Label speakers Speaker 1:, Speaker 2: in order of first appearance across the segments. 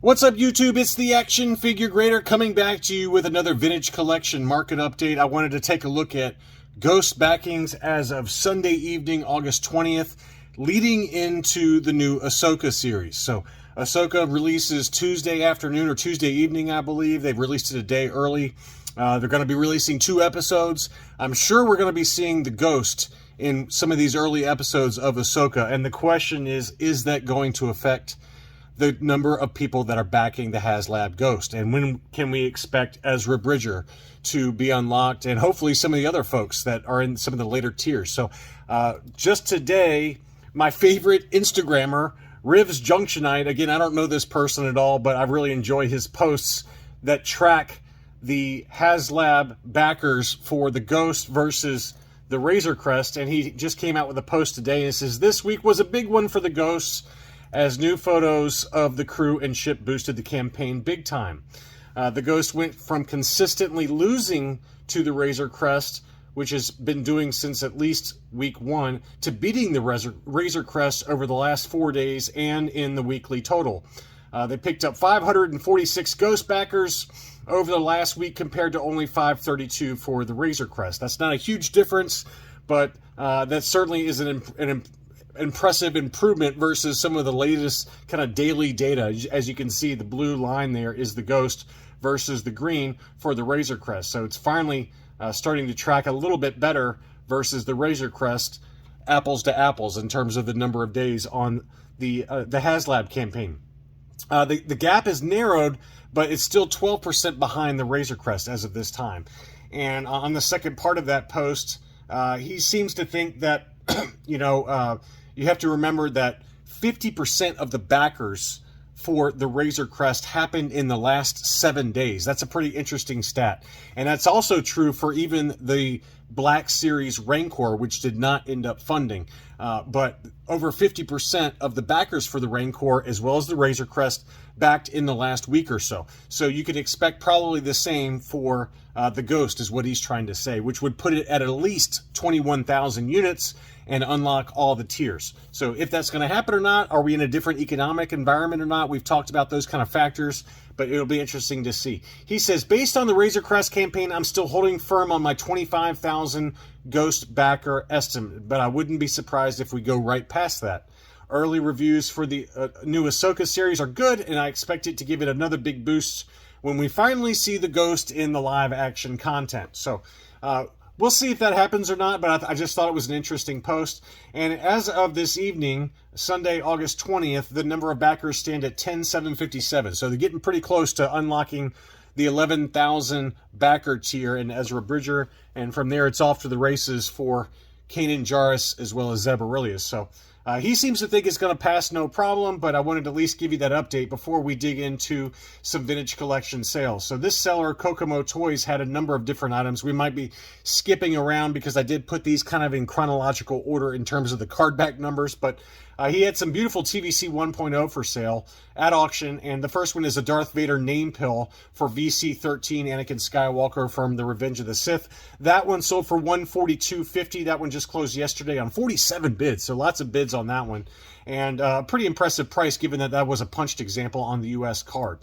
Speaker 1: What's up, YouTube? It's the Action Figure Grader coming back to you with another vintage collection market update. I wanted to take a look at Ghost backings as of Sunday evening, August 20th, leading into the new Ahsoka series. So Ahsoka releases Tuesday afternoon or Tuesday evening, I believe. They've released it a day early. They're going to be releasing 2 episodes. I'm sure we're going to be seeing the Ghost in some of these early episodes of Ahsoka. And the question is that going to affect the number of people that are backing the Haslab Ghost? And when can we expect Ezra Bridger to be unlocked, and hopefully some of the other folks that are in some of the later tiers? So just today, my favorite Instagrammer, Rivs Junctionite, again, I don't know this person at all, but I really enjoy his posts that track the Haslab backers for the Ghost versus the Razor Crest. And he just came out with a post today and says, "This week was a big one for the Ghosts, as new photos of the crew and ship boosted the campaign big time. The Ghost went from consistently losing to the Razor Crest, which has been doing since at least week 1, to beating the Razor Crest over the last 4 days and in the weekly total. They picked up 546 Ghost backers over the last week compared to only 532 for the Razor Crest. That's not a huge difference, but that certainly is an impressive improvement versus some of the latest kind of daily data. As you can see, the blue line there is the Ghost versus the green for the Razor Crest. So it's finally starting to track a little bit better versus the Razor Crest, apples to apples, in terms of the number of days on the Haslab campaign. The gap is narrowed, but it's still 12% behind the Razor Crest as of this time. And on the second part of that post, he seems to think that, you have to remember that 50% of the backers for the Razor Crest happened in the last 7 days. That's a pretty interesting stat. And that's also true for even the Black Series Rancor, which did not end up funding. But over 50% of the backers for the Rancor, as well as the Razor Crest, backed in the last week or so. So you could expect probably the same for the Ghost, is what he's trying to say, which would put it at least 21,000 units and unlock all the tiers. So if that's going to happen or not, are we in a different economic environment or not? We've talked about those kind of factors, but it'll be interesting to see. He says, based on the Razor Crest campaign, I'm still holding firm on my 25,000 Ghost backer estimate, but I wouldn't be surprised if we go right past that. Early reviews for the new Ahsoka series are good, and I expect it to give it another big boost when we finally see the Ghost in the live action content. So we'll see if that happens or not, but I just thought it was an interesting post. And as of this evening, Sunday, August 20th, the number of backers stand at 10,757. So they're getting pretty close to unlocking the 11,000 backer tier in Ezra Bridger. And from there, it's off to the races for Kanan Jarrus as well as Zeb Aurelius. So he seems to think it's going to pass no problem, but I wanted to at least give you that update before we dig into some vintage collection sales. So this seller, Kokomo Toys, had a number of different items. We might be skipping around because I did put these kind of in chronological order in terms of the card back numbers, but he had some beautiful TVC 1.0 for sale at auction, and the first one is a Darth Vader name pill for VC13 Anakin Skywalker from The Revenge of the Sith. That one sold for $142.50. That one just closed yesterday on 47 bids, so lots of bids on that one, and a pretty impressive price given that that was a punched example on the US card.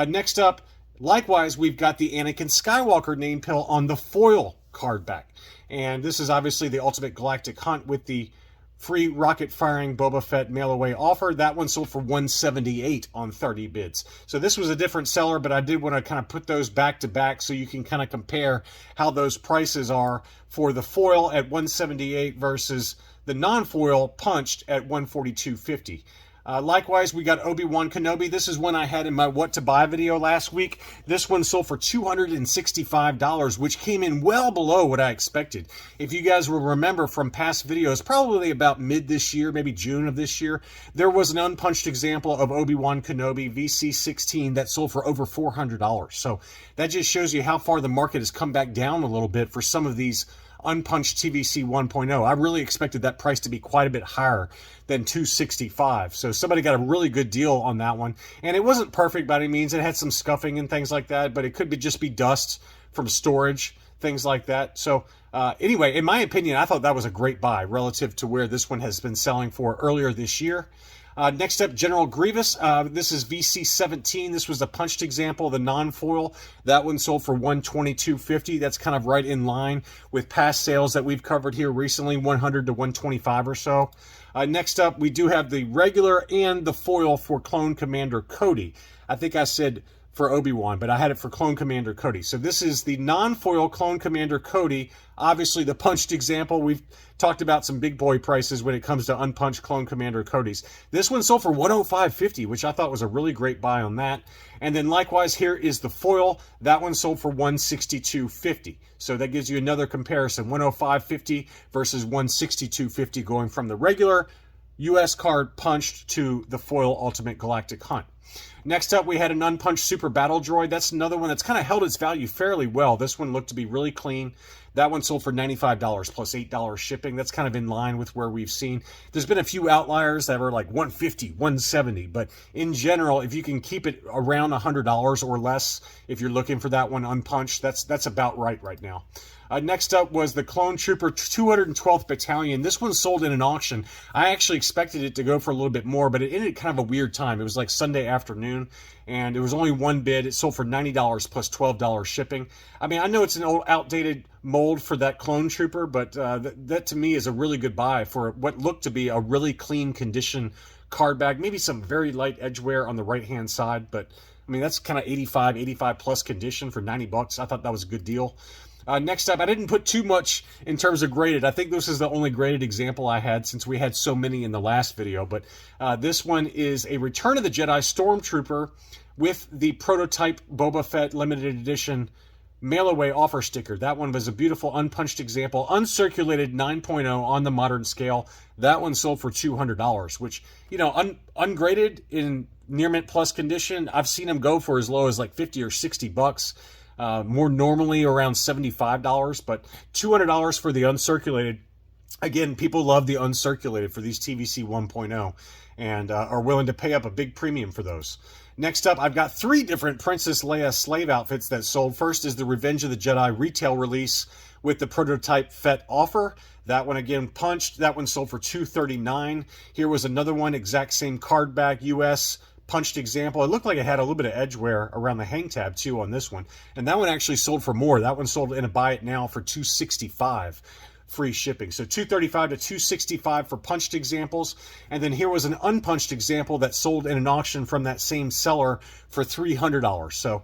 Speaker 1: Next up, likewise, we've got the Anakin Skywalker name pill on the foil card back, and this is obviously the Ultimate Galactic Hunt with the free rocket firing Boba Fett mail away offer. That one sold for $178 on 30 bids. So this was a different seller, but I did want to kind of put those back to back so you can kind of compare how those prices are for the foil at $178 versus the non-foil punched at $142.50. Likewise, we got Obi-Wan Kenobi. This is one I had in my What to Buy video last week. This one sold for $265, which came in well below what I expected. If you guys will remember from past videos, probably about mid this year, maybe June of this year, there was an unpunched example of Obi-Wan Kenobi VC16 that sold for over $400. So that just shows you how far the market has come back down a little bit for some of these unpunched TVC 1.0. I really expected that price to be quite a bit higher than $265. So somebody got a really good deal on that one. And it wasn't perfect by any means. It had some scuffing and things like that, but it could just be dust from storage, things like that. So anyway, in my opinion, I thought that was a great buy relative to where this one has been selling for earlier this year. Next up, General Grievous. This is VC17. This was a punched example of the non-foil. That one sold for $122.50. That's kind of right in line with past sales that we've covered here recently, $100 to $125 or so. Next up, we do have the regular and the foil for Clone Commander Cody. I think I said for Obi-Wan, but I had it for Clone Commander Cody. So this is the non-foil Clone Commander Cody. Obviously, the punched example. We've talked about some big boy prices when it comes to unpunched Clone Commander Codys. This one sold for $105.50, which I thought was a really great buy on that. And then likewise, here is the foil. That one sold for $162.50. So that gives you another comparison, $105.50 versus $162.50, going from the regular U.S. card punched to the foil Ultimate Galactic Hunt. Next up, we had an unpunched Super Battle Droid. That's another one that's kind of held its value fairly well. This one looked to be really clean. That one sold for $95 plus $8 shipping. That's kind of in line with where we've seen. There's been a few outliers that were like $150, $170, but in general, if you can keep it around $100 or less, if you're looking for that one unpunched, that's about right now. Next up was the Clone Trooper 212th Battalion. This one sold in an auction. I actually expected it to go for a little bit more, but it ended kind of a weird time. It was like Sunday afternoon, and it was only one bid. It sold for $90 plus $12 shipping. I mean, I know it's an old, outdated mold for that Clone Trooper, but that to me is a really good buy for what looked to be a really clean condition card bag. Maybe some very light edge wear on the right-hand side, but I mean, that's kind of 85 plus condition for $90. I thought that was a good deal. Next up, I didn't put too much in terms of graded. I think this is the only graded example I had since we had so many in the last video. But this one is a Return of the Jedi Stormtrooper with the prototype Boba Fett limited edition mail-away offer sticker. That one was a beautiful unpunched example, uncirculated 9.0 on the modern scale. That one sold for $200, which, you know, ungraded in near mint plus condition, I've seen them go for as low as like 50 or 60 bucks. More normally around $75, but $200 for the uncirculated. Again, people love the uncirculated for these TVC 1.0 and are willing to pay up a big premium for those. Next up, I've got 3 different Princess Leia slave outfits that sold. First is the Revenge of the Jedi retail release with the prototype Fett offer. That one again punched. That one sold for $239. Here was another one, exact same card back US punched example. It looked like it had a little bit of edge wear around the hang tab too on this one. And that one actually sold for more. That one sold in a buy it now for $265. Free shipping. So $235 to $265 for punched examples. And then here was an unpunched example that sold in an auction from that same seller for $300. So,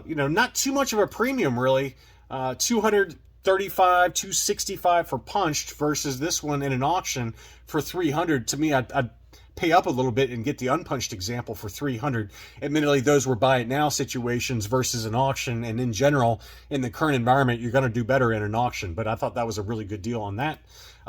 Speaker 1: you know, not too much of a premium really. $235, $265 for punched versus this one in an auction for $300. To me, I'd pay up a little bit and get the unpunched example for $300. Admittedly, those were buy it now situations versus an auction, and in general, in the current environment, you're going to do better in an auction, but I thought that was a really good deal on that.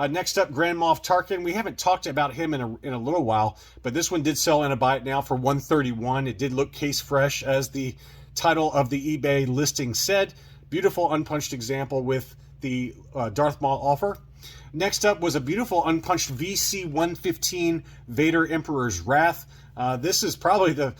Speaker 1: Next up, Grand Moff Tarkin. We haven't talked about him in a little while, but this one did sell in a buy it now for $131. It did look case fresh, as the title of the eBay listing said. Beautiful unpunched example with the Darth Maul offer. Next up was a beautiful unpunched VC-115 Vader Emperor's Wrath. This is probably the,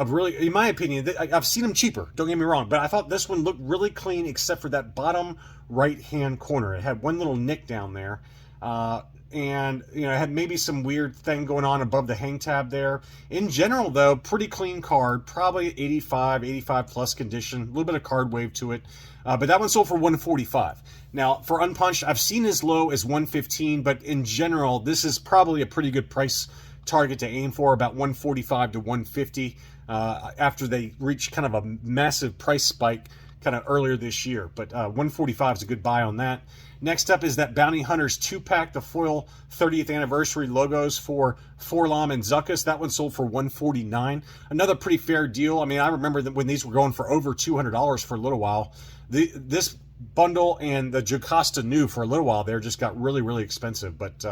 Speaker 1: really, in my opinion, I've seen them cheaper, don't get me wrong, but I thought this one looked really clean except for that bottom right-hand corner. It had one little nick down there, and, you know, it had maybe some weird thing going on above the hang tab there. In general, though, pretty clean card, probably 85 plus condition, a little bit of card wave to it. But that one sold for $145. Now, for unpunched, I've seen as low as $115, but in general, this is probably a pretty good price target to aim for, about $145 to $150, after they reach kind of a massive price spike kind of earlier this year. But $145 is a good buy on that. Next up is that Bounty Hunters 2-pack, the foil 30th anniversary logos for Forlom and Zuckuss. That one sold for $149. Another pretty fair deal. I mean, I remember that when these were going for over $200 for a little while. This bundle and the Jocasta new for a little while there just got really, really expensive. But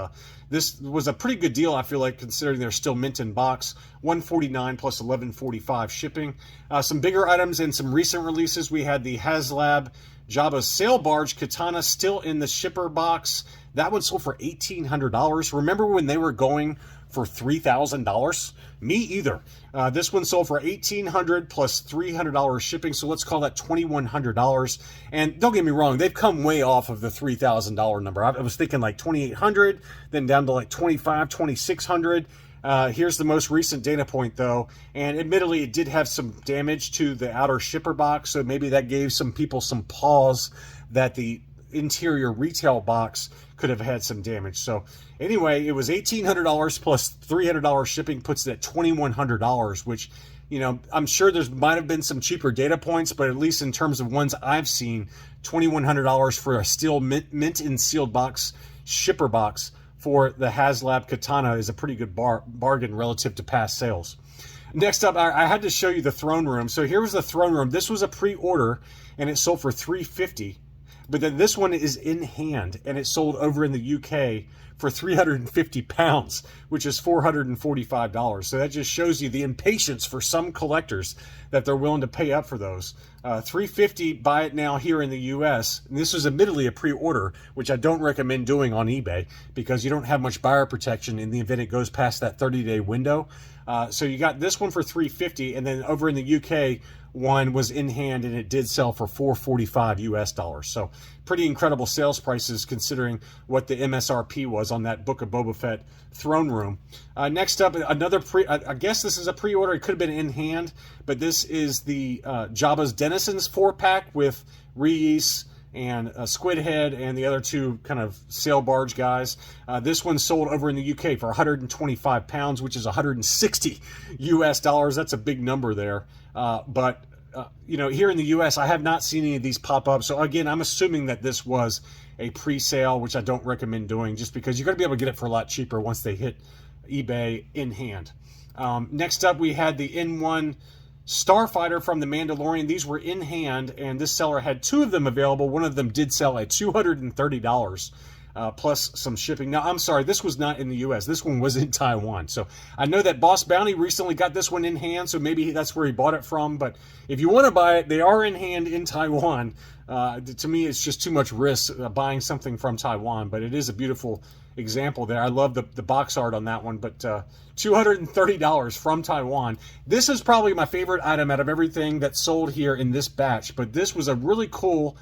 Speaker 1: this was a pretty good deal, I feel like, considering they're still mint in box. $149 plus $11.45 shipping. Some bigger items and some recent releases. We had the Haslab Jabba's Sail Barge Katana still in the shipper box. That one sold for $1,800. Remember when they were going for $3,000? Me either. This one sold for $1,800 plus $300 shipping, so let's call that $2,100. And don't get me wrong, they've come way off of the $3,000 number. I was thinking like $2,800, then down to like $2,500, $2,600. Here's the most recent data point though, and admittedly it did have some damage to the outer shipper box, so maybe that gave some people some pause that the interior retail box could have had some damage. So anyway, it was $1,800 plus $300 shipping, puts it at $2,100, which, you know, I'm sure there might have been some cheaper data points, but at least in terms of ones I've seen, $2,100 for a steel mint and sealed box, shipper box for the Haslab Katana is a pretty good bargain relative to past sales. Next up, I had to show you the throne room. So here was the throne room. This was a pre-order and it sold for $350. But then this one is in hand and it sold over in the UK for 350 pounds, which is $445. So that just shows you the impatience for some collectors that they're willing to pay up for those. $350, buy it now here in the US. And this was admittedly a pre-order, which I don't recommend doing on eBay because you don't have much buyer protection in the event it goes past that 30-day window. So you got this one for $350, and then over in the UK, one was in hand and it did sell for $445 US. So pretty incredible sales prices considering what the MSRP was on that Book of Boba Fett throne room. Next up, another I guess this is a pre-order. It could have been in hand, but this is the Jabba's Denizens 4-pack with Reese and Squid Head and the other two kind of sail barge guys. This one sold over in the UK for 125 pounds, which is 160 US dollars. That's a big number there. But you know, here in the US, I have not seen any of these pop up. So again, I'm assuming that this was a pre-sale, which I don't recommend doing just because you're going to be able to get it for a lot cheaper once they hit eBay in hand. Next up, we had the N1 Starfighter from The Mandalorian. These were in hand, and this seller had two of them available. One of them did sell at $230 plus some shipping. Now, I'm sorry, this was not in the U.S. This one was in Taiwan. So I know that Boss Bounty recently got this one in hand, so maybe that's where he bought it from. But if you want to buy it, they are in hand in Taiwan. To me, it's just too much risk buying something from Taiwan, but it is a beautiful example there. I love the box art on that one, but $230 from Taiwan. This is probably my favorite item out of everything that's sold here in this batch, but this was a really cool,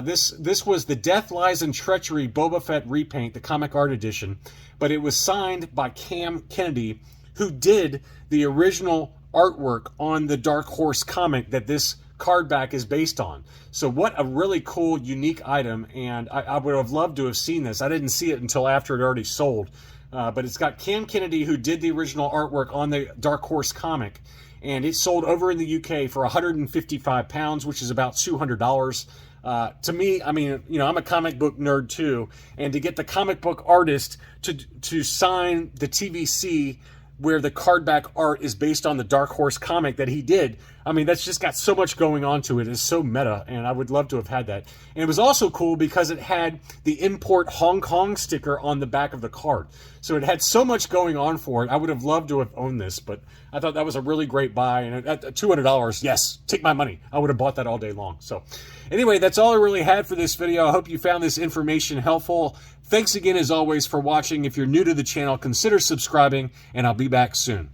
Speaker 1: this was the Death, Lies, and Treachery Boba Fett repaint, the comic art edition, but it was signed by Cam Kennedy, who did the original artwork on the Dark Horse comic that this card back is based on. So what a really cool, unique item, and I would have loved to have seen this. I didn't see it until after it already sold, but it's got Cam Kennedy, who did the original artwork on the Dark Horse comic, and it sold over in the UK for 155 pounds, which is about $200. To me, I mean, you know, I'm a comic book nerd too, and to get the comic book artist to sign the TVC where the card back art is based on the Dark Horse comic that he did, I mean, that's just got so much going on to it. It's so meta, and I would love to have had that. And it was also cool because it had the import Hong Kong sticker on the back of the card. So it had so much going on for it. I would have loved to have owned this, but I thought that was a really great buy. And at $200, yes, take my money. I would have bought that all day long. So anyway, that's all I really had for this video. I hope you found this information helpful. Thanks again, as always, for watching. If you're new to the channel, consider subscribing, and I'll be back soon.